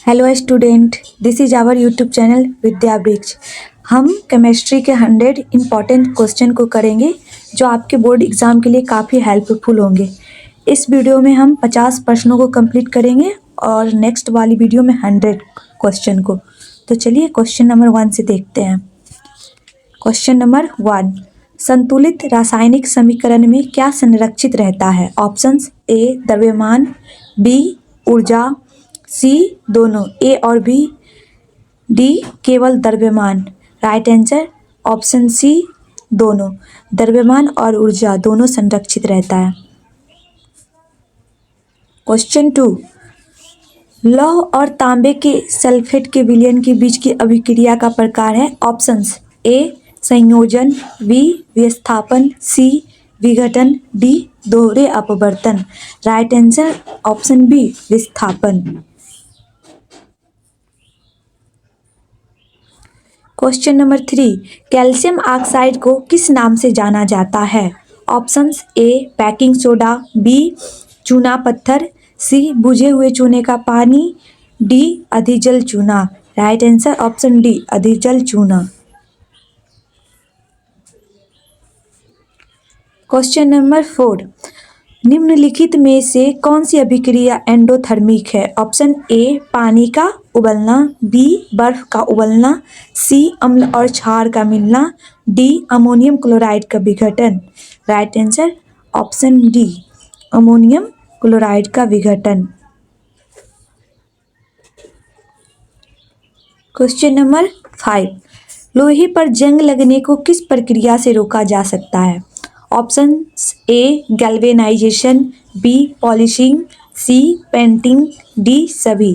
Hello student, this is our YouTube channel Vidya Vriksha. हम chemistry के 100 important question को करेंगे जो आपके बोर्ड एग्जाम के लिए काफ़ी हेल्पफुल होंगे। इस वीडियो में हम 50 प्रश्नों को कंप्लीट करेंगे और नेक्स्ट वाली वीडियो में 100 क्वेश्चन को। तो चलिए क्वेश्चन नंबर 1 से देखते हैं। क्वेश्चन नंबर 1, संतुलित रासायनिक समीकरण में क्या संरक्षित रहता है? ऑप्शंस ए द्रव्यमान, बी ऊर्जा, सी दोनों, ए और बी, डी केवल द्रव्यमान। राइट आंसर ऑप्शन सी दोनों, द्रव्यमान और ऊर्जा दोनों संरक्षित रहता है। क्वेश्चन 2, लौह और तांबे के सल्फेट के विलयन के बीच की अभिक्रिया का प्रकार है? ऑप्शंस ए संयोजन, बी विस्थापन, सी विघटन, डी दोहरे अपवर्तन। राइट आंसर ऑप्शन बी विस्थापन। क्वेश्चन नंबर 3, कैल्शियम ऑक्साइड को किस नाम से जाना जाता है? Options A baking soda, B चूना पत्थर, सी बुझे हुए चूने का पानी, डी अधिजल चूना। राइट आंसर ऑप्शन डी अधिजल चूना। क्वेश्चन नंबर 4, निम्नलिखित में से कौन सी अभिक्रिया एंडोथर्मिक है? ऑप्शन ए पानी का उबलना, बी बर्फ का उबलना, सी अम्ल और क्षार का मिलना, डी अमोनियम क्लोराइड का विघटन। Right answer option D ammonium chloride का विघटन। क्वेश्चन नंबर 5, लोहे पर जंग लगने को किस प्रक्रिया से रोका जा सकता है? Options A galvanization, B polishing, C painting, D सभी।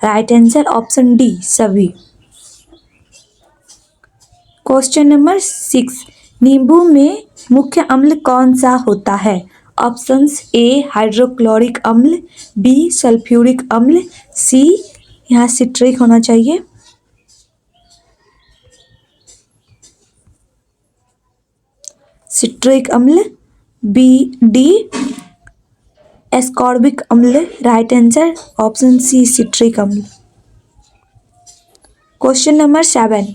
राइट आंसर ऑप्शन डी सभी। क्वेश्चन नंबर 6, नींबू में मुख्य अम्ल कौन सा होता है? ऑप्शंस ए हाइड्रोक्लोरिक अम्ल, बी सल्फ्यूरिक अम्ल, सी यहाँ सिट्रिक होना चाहिए, सिट्रिक अम्ल, बी डी एस्कॉर्बिक अम्ल। Right answer option C citric अम्ल। क्वेश्चन नंबर 7,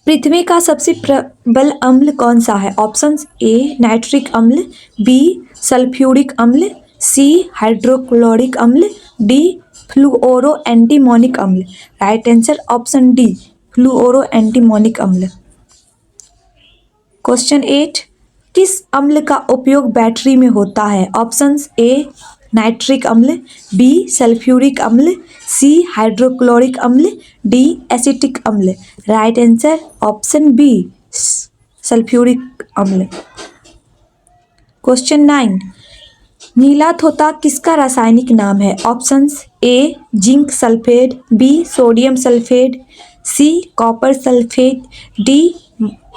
पृथ्वी का सबसे प्रबल अम्ल कौन सा है? ऑप्शंस ए नाइट्रिक अम्ल, बी सल्फ्यूरिक अम्ल, सी हाइड्रोक्लोरिक अम्ल, डी फ्लूओरो एंटीमोनिक अम्ल। राइट आंसर ऑप्शन डी फ्लूओरो एंटीमोनिक अम्ल। क्वेश्चन 8, किस अम्ल का उपयोग बैटरी में होता है? ऑप्शंस ए नाइट्रिक अम्ल, बी सल्फ्यूरिक अम्ल, सी हाइड्रोक्लोरिक अम्ल, डी एसिटिक अम्ल। Right answer option B sulphuric अम्ल। क्वेश्चन 9, नीला थोथा किसका रासायनिक नाम है? Options A zinc sulphate, B sodium sulphate, C copper sulphate, D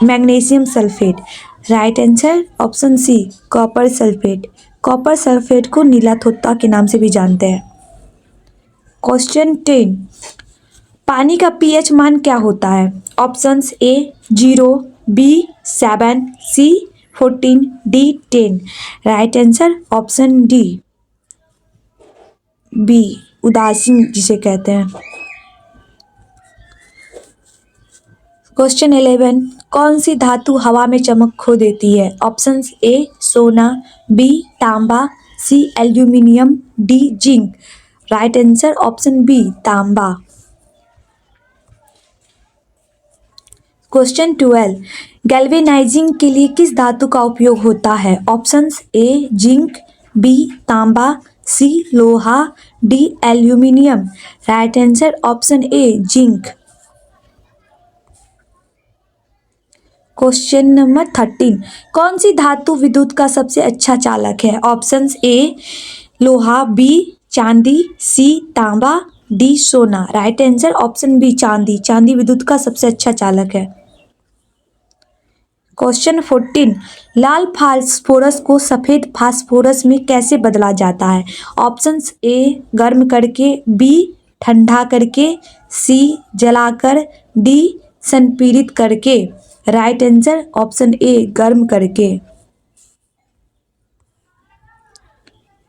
magnesium sulphate. Right answer option C copper sulphate. Copper sulphate को नीला थोथा के नाम से भी जानते हैं। क्वेश्चन 10, पानी का पीएच मान क्या होता है? Options A 0, B 7, C 14, D 10। Right answer option D B उदासीन जिसे कहते हैं। क्वेश्चन 11, कौन सी धातु हवा में चमक खो देती है? ऑप्शंस ए सोना, बी तांबा, C aluminium, D zinc. Right answer option B तांबा। क्वेश्चन 12, गैल्वेनाइजिंग के लिए किस धातु का उपयोग होता है? ऑप्शंस ए जिंक, बी तांबा, सी लोहा, D aluminium. Right answer option ए जिंक। क्वेश्चन नंबर 13, कौन सी धातु विद्युत का सबसे अच्छा चालक है? ऑप्शंस ए लोहा, बी चांदी, सी तांबा, डी सोना। राइट आंसर ऑप्शन बी चांदी। चांदी विद्युत का सबसे अच्छा चालक है। क्वेश्चन 14, लाल फास्फोरस को सफेद फास्फोरस में कैसे बदला जाता है? ऑप्शंस ए गर्म करके, बी ठंडा करके, सी जलाकर, डी संपीड़ित करके। राइट आंसर ऑप्शन ए गर्म करके।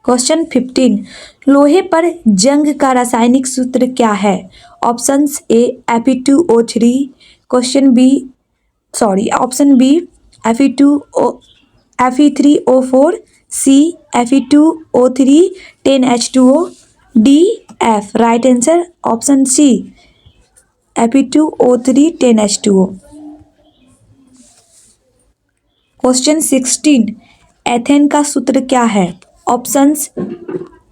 क्वेश्चन 15, लोहे पर जंग का रासायनिक सूत्र क्या है? Options A Fe2O3, option B Fe3O4, C Fe2O3 10H2O, D F. Right answer option C Fe2O3 10H2O। Question 16, ethane का सूत्र क्या है? Options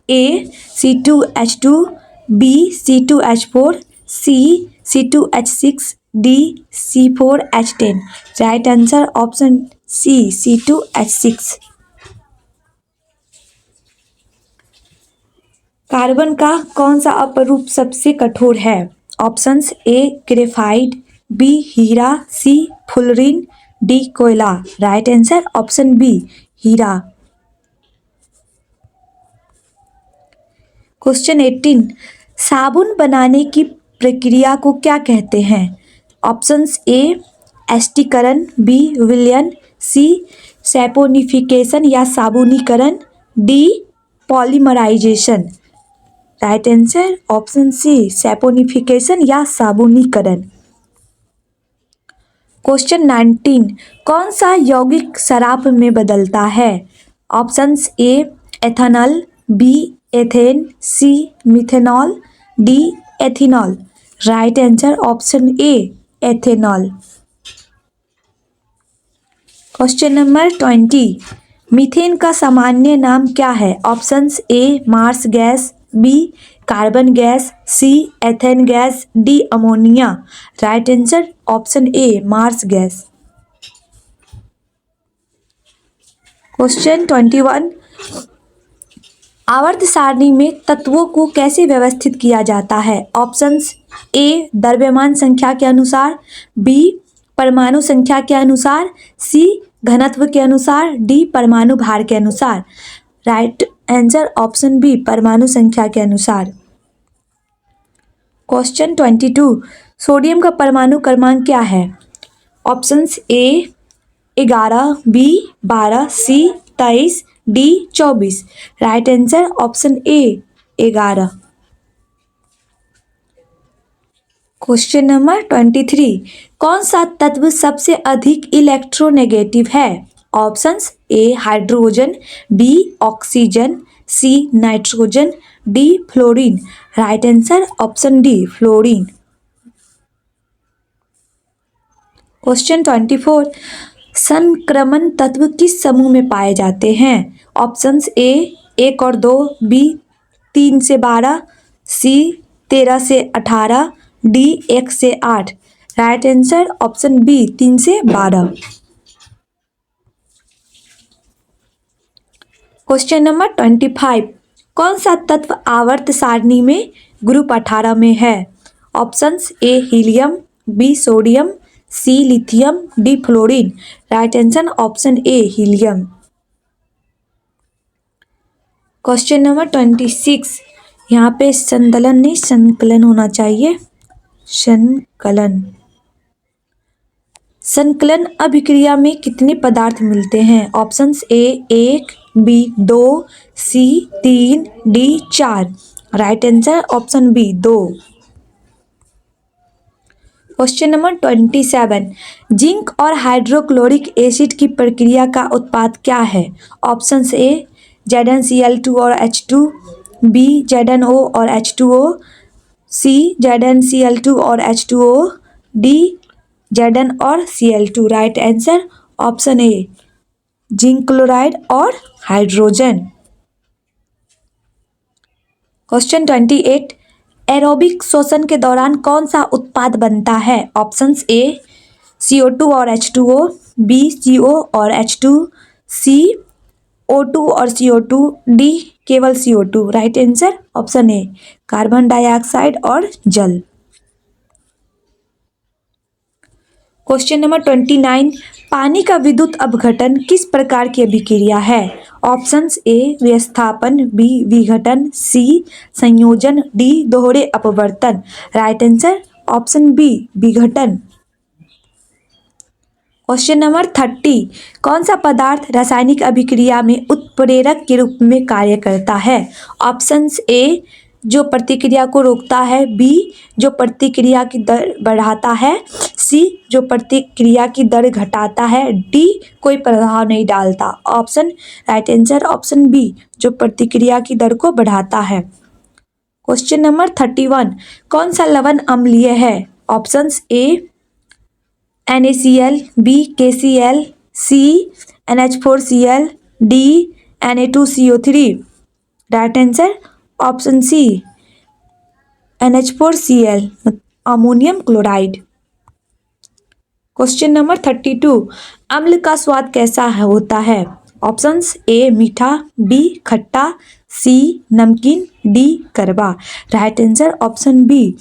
A C2H2, B C2H4, C C2H6, D C4H10। Right answer option C C2H6। Carbon का कौन सा अपरूप सबसे कठोर है? ऑप्शंस ए ग्रेफाइट, बी हीरा, सी फुलरिन, डी कोयला। राइट आंसर ऑप्शन बी हीरा। क्वेश्चन 18, साबुन बनाने की प्रक्रिया को क्या कहते हैं? ऑप्शंस ए एस्टिकरण, बी विलयन, सी सैपोनिफिकेशन या साबुनीकरण, D polymerisation. Right answer option C saponification या साबुनीकरण। क्वेश्चन 19, कौन सा यौगिक शराब में बदलता है? Options A ethanol, B ethane, C methanol, D ethanol. Right answer option A ethanol. Question number 20, methane का सामान्य नाम क्या है? Options A marsh gas, B carbon gas, C ethane gas, D ammonia. Right answer option A marsh gas. Question 21, आवर्त सारणी में तत्वों को कैसे व्यवस्थित किया जाता है? ऑप्शंस ए द्रव्यमान संख्या के अनुसार, बी परमाणु संख्या के अनुसार, सी घनत्व के अनुसार, डी परमाणु भार के अनुसार। राइट आंसर ऑप्शन बी परमाणु संख्या के अनुसार। क्वेश्चन 22, सोडियम का परमाणु क्रमांक क्या है? Options A 11, B 12, C 23, D 24। Right answer option A 11। Question number 23, कौन सा तत्व सबसे अधिक इलेक्ट्रोनेगेटिव है? Options A hydrogen, B oxygen, C nitrogen, D fluorine. Right answer option D fluorine. Question 24, संक्रमण तत्व किस समूह में पाए जाते हैं? ऑप्शंस ए 1 और 2, बी 3 से 12, सी 13 से 18, डी 1 से 8। राइट आंसर ऑप्शन बी 3 से 12। क्वेश्चन नंबर 25, कौन सा तत्व आवर्त सारणी में ग्रुप 18 में है? Options A helium, B sodium, C lithium, D fluorine. Right answer option A helium. Question number 26, यहाँ पे संकलन नहीं संकलन होना चाहिए, संकलन। संकलन अभिक्रिया में कितने पदार्थ मिलते हैं? Options A 1, B 2, C 3, D 4। Right answer option B 2। Question number 27, zinc और हाइड्रोक्लोरिक एसिड की प्रक्रिया का उत्पाद क्या है? ऑप्शंस ए ZnCl2 और H2, बी ZnO और H2O, सी ZnCl2 और H2O, डी Zn और Cl2। राइट आंसर ऑप्शन ए जिंक क्लोराइड और हाइड्रोजन। क्वेश्चन 28, एरोबिक श्वसन के दौरान कौन सा उत्पाद बनता है? ऑप्शंस ए CO2 और H2O, बी CO और H2, सी O2 और CO2, डी केवल CO2। राइट आंसर ऑप्शन ए कार्बन डाइऑक्साइड और जल। क्वेश्चन नंबर 29, पानी का विद्युत अपघटन किस प्रकार की अभिक्रिया है? ऑप्शंस ए विस्थापन, बी विघटन, सी संयोजन, डी दोहरे अपवर्तन। राइट आंसर ऑप्शन बी विघटन। क्वेश्चन नंबर 30, कौन सा पदार्थ रासायनिक अभिक्रिया में उत्प्रेरक के रूप में कार्य करता है? ऑप्शंस ए जो प्रतिक्रिया को रोकता है, बी जो प्रतिक्रिया की दर बढ़ाता है, सी जो प्रतिक्रिया की दर घटाता है, डी कोई प्रभाव नहीं डालता। Option right answer option B जो प्रतिक्रिया की दर को बढ़ाता है। क्वेश्चन नंबर 31, कौन सा लवण अम्लीय है? Options A NaCl, B KCl, C NH4Cl, D Na2CO3। Right answer option C NH4Cl ammonium chloride. Question number 32, अम्ल का स्वाद कैसा होता है? ऑप्शंस ए मीठा, बी खट्टा, सी नमकीन, डी कड़वा। राइट आंसर ऑप्शन बी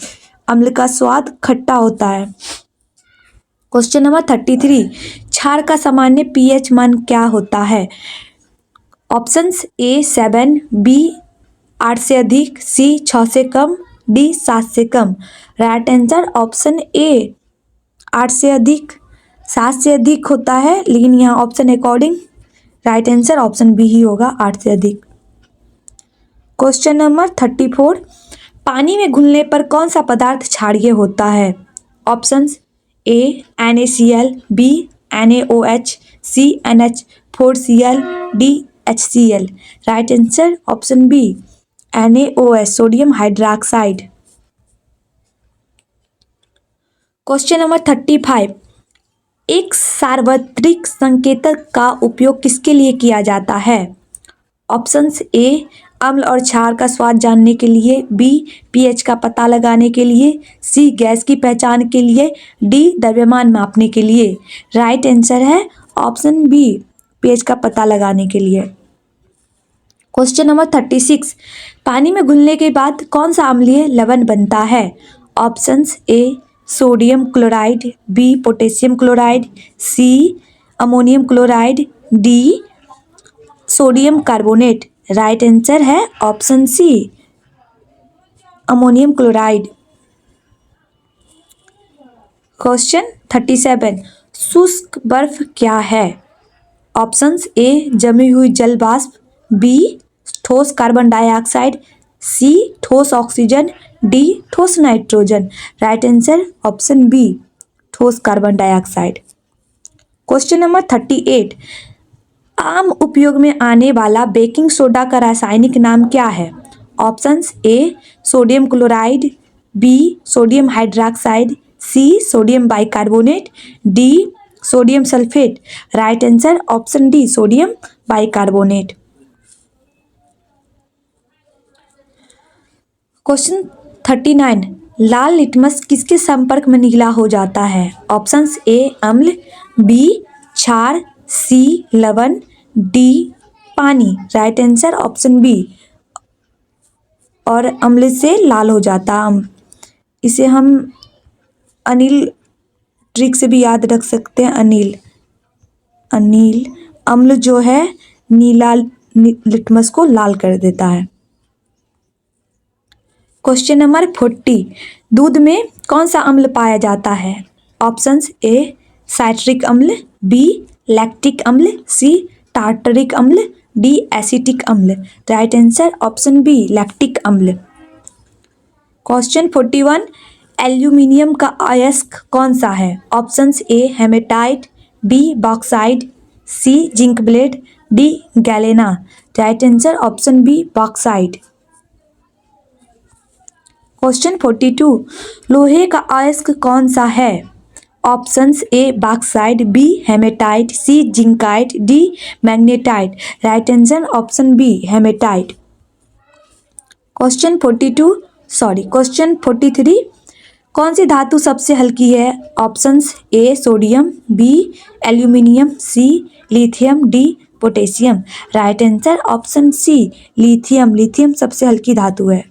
अम्ल का स्वाद खट्टा होता है। क्वेश्चन नंबर 33, क्षार का सामान्य pH मान क्या होता है? ऑप्शंस ए 7, बी 8 से अधिक, सी 6 से कम, डी 7 से कम। राइट आंसर ऑप्शन ए 8 से अधिक, 7 से अधिक होता है, लेकिन यहाँ option according right answer option B ही होगा, 8 से अधिक। क्वेश्चन नंबर 34, पानी में घुलने पर कौन सा पदार्थ क्षारीय होता है? Options A NaCl, B NaOH, C NH4Cl, D HCl। Right answer option B NaOH sodium hydroxide. Question number 35, एक सार्वत्रिक संकेतक का उपयोग किसके लिए किया जाता है? ऑप्शंस ए अम्ल और क्षार का स्वाद जानने के लिए, बी pH का पता लगाने के लिए, सी गैस की पहचान के लिए, डी द्रव्यमान मापने के लिए। राइट आंसर है ऑप्शन बी pH का पता लगाने के लिए। क्वेश्चन नंबर 36, पानी में घुलने के बाद कौन सा अम्लीय लवण बनता है? Options A sodium chloride, B potassium chloride, C ammonium chloride, D sodium carbonate. Right answer है option C ammonium chloride. Question 37, शुष्क बर्फ क्या है? ऑप्शंस ए जमी हुई जल वाष्प, बी ठोस कार्बन डाइऑक्साइड, सी ठोस ऑक्सीजन, डी ठोस nitrogen. Right answer option B ठोस कार्बन डाइऑक्साइड। क्वेश्चन नंबर 38, आम उपयोग में आने वाला बेकिंग सोडा का रासायनिक नाम क्या है? Options A sodium chloride, B sodium hydroxide, C sodium bicarbonate, D sodium sulphate. Right answer option D sodium bicarbonate. Question 39, लाल लिटमस किसके संपर्क में नीला हो जाता है? ऑप्शंस ए अम्ल, बी क्षार, सी लवण, डी पानी। राइट आंसर ऑप्शन बी और अम्ल से लाल हो जाता। इसे हम अनिल ट्रिक से भी याद रख सकते हैं। अनिल अम्ल जो है नीला लिटमस को लाल कर देता है। क्वेश्चन नंबर 40, दूध में कौन सा अम्ल पाया जाता है? ऑप्शंस ए साइट्रिक अम्ल, बी लैक्टिक अम्ल, सी टार्टरिक अम्ल, डी एसिटिक अम्ल। Right answer option B lactic अम्ल। क्वेश्चन 41, एल्यूमिनियम का अयस्क कौन सा है? Options A hematite, B bauxite, C zinc blende, D galena. Right answer option B bauxite. Question 42, लोहे का अयस्क कौन सा है? Options A bauxite, B hematite, C zincite, D magnetite. Right answer option B hematite. Question 43, कौन सी धातु सबसे हल्की है? Options A sodium, B aluminium, C lithium, D potassium. Right answer option C lithium. Lithium सबसे हल्की धातु है।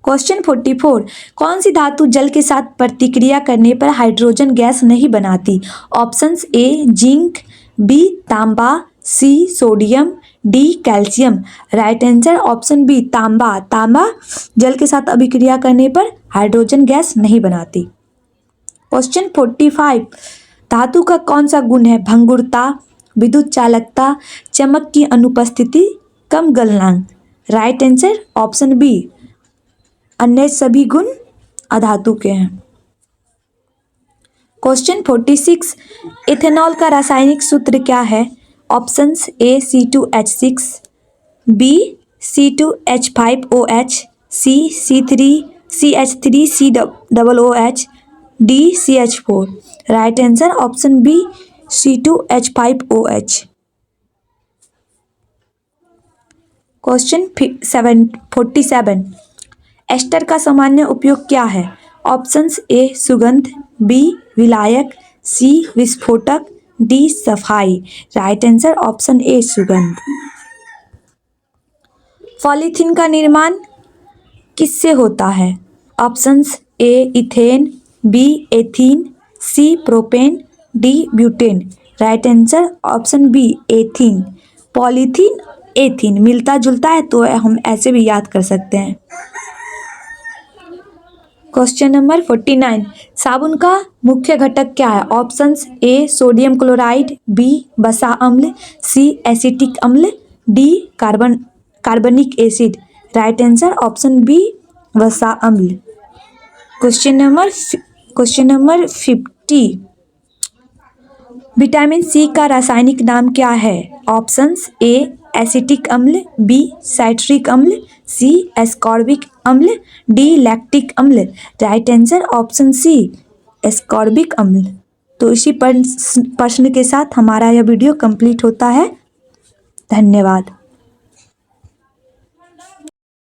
क्वेश्चन 44, कौन सी धातु जल के साथ प्रतिक्रिया करने पर हाइड्रोजन गैस नहीं बनाती? ऑप्शंस ए जिंक, बी तांबा, C sodium, D calcium. Right answer option B तांबा। तांबा जल के साथ अभिक्रिया करने पर हाइड्रोजन गैस नहीं बनाती। क्वेश्चन 45, धातु का कौन सा गुण है? भंगुरता, विद्युत चालकता, चमक की अनुपस्थिति, कम गलनांक। राइट आंसर ऑप्शन बी, अन्य सभी गुण अधातु के हैं। क्वेश्चन 46, इथेनॉल का रासायनिक सूत्र क्या है? Options A C2H6, B C2H5OH, C C3CH3COOH, D CH4। Right answer option B C2H5OH। Question 47, ester का सामान्य उपयोग क्या है? ऑप्शंस ए सुगंध, बी विलायक, सी विस्फोटक, डी सफाई। राइट आंसर ऑप्शन ए सुगंध। पॉलीथीन का निर्माण किससे होता है? Options A ethane, B ethene, C propane, D butane. Right answer option B ethene. Polythene ethene मिलता जुलता है तो हम ऐसे भी याद कर सकते हैं। क्वेश्चन नंबर 49, साबुन का मुख्य घटक क्या है? Options A sodium chloride, B वसा अम्ल, सी एसिटिक अम्ल, डी कार्बनिक acid. Right answer option B वसा अम्ल। क्वेश्चन नंबर 50, विटामिन सी का रासायनिक नाम क्या है? ऑप्शंस ए एसिटिक अम्ल, बी साइट्रिक अम्ल, सी एस्कॉर्बिक अम्ल, डी लैक्टिक अम्ल। Right answer option C ascorbic अम्ल। तो इसी प्रश्न के साथ हमारा यह वीडियो कंप्लीट होता है। धन्यवाद।